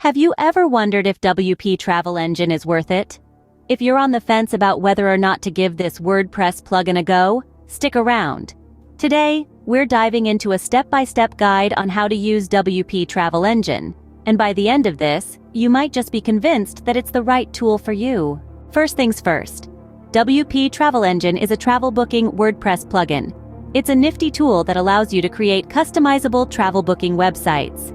Have you ever wondered if WP Travel Engine is worth it? If you're on the fence about whether or not to give this WordPress plugin a go, stick around. Today, we're diving into a step-by-step guide on how to use WP Travel Engine, and by the end of this, you might just be convinced that it's the right tool for you. First things first, WP Travel Engine is a travel booking WordPress plugin. It's a nifty tool that allows you to create customizable travel booking websites.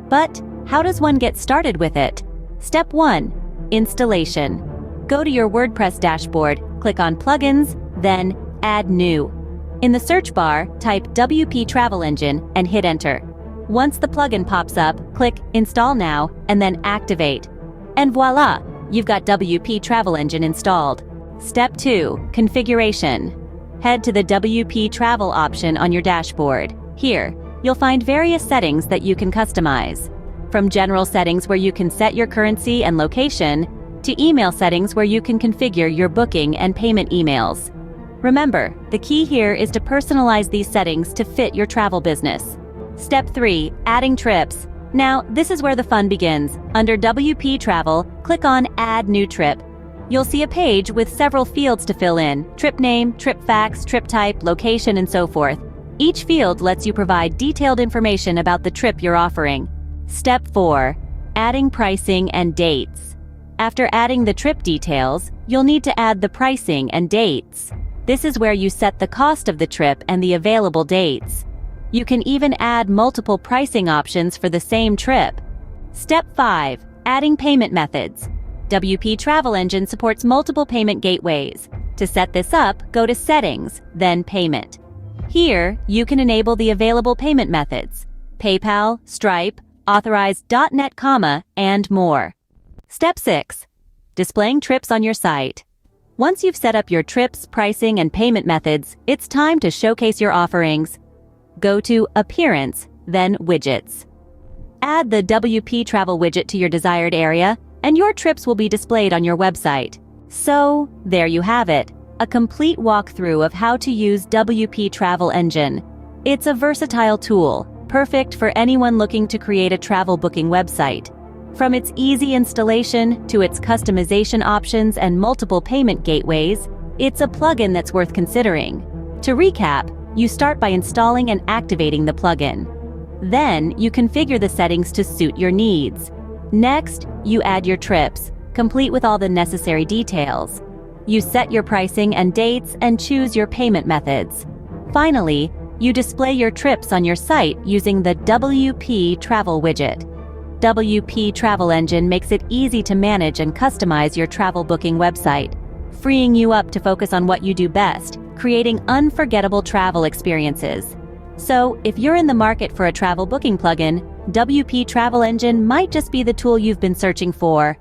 But how does one get started with it? Step 1. Installation. Go to your WordPress dashboard, click on Plugins, then Add New. In the search bar, type WP Travel Engine and hit Enter. Once the plugin pops up, click Install Now and then Activate. And voila! You've got WP Travel Engine installed. Step 2. Configuration. Head to the WP Travel option on your dashboard. Here, you'll find various settings that you can customize. From general settings where you can set your currency and location, to email settings where you can configure your booking and payment emails. Remember, the key here is to personalize these settings to fit your travel business. Step 3. Adding trips. Now, this is where the fun begins. Under WP Travel, click on Add New Trip. You'll see a page with several fields to fill in: trip name, trip facts, trip type, location, and so forth. Each field lets you provide detailed information about the trip you're offering. Step 4. Adding pricing and dates. After adding the trip details, you'll need to add the pricing and dates. This is where you set the cost of the trip and the available dates. You can even add multiple pricing options for the same trip. Step 5. Adding payment methods. WP Travel Engine supports multiple payment gateways. To set this up, go to Settings, then Payment. Here, you can enable the available payment methods: PayPal, Stripe, Authorized .net, and more. Step 6. Displaying trips on your site. Once you've set up your trips, pricing, and payment methods, it's time to showcase your offerings. Go to Appearance, then Widgets. Add the WP Travel widget to your desired area, and your trips will be displayed on your website. So, there you have it, a complete walkthrough of how to use WP Travel Engine. It's a versatile tool, perfect for anyone looking to create a travel booking website. From its easy installation to its customization options and multiple payment gateways, it's a plugin that's worth considering. To recap, you start by installing and activating the plugin. Then, you configure the settings to suit your needs. Next, you add your trips, complete with all the necessary details. You set your pricing and dates and choose your payment methods. Finally, you display your trips on your site using the WP Travel widget. WP Travel Engine makes it easy to manage and customize your travel booking website, freeing you up to focus on what you do best, creating unforgettable travel experiences. So, if you're in the market for a travel booking plugin, WP Travel Engine might just be the tool you've been searching for.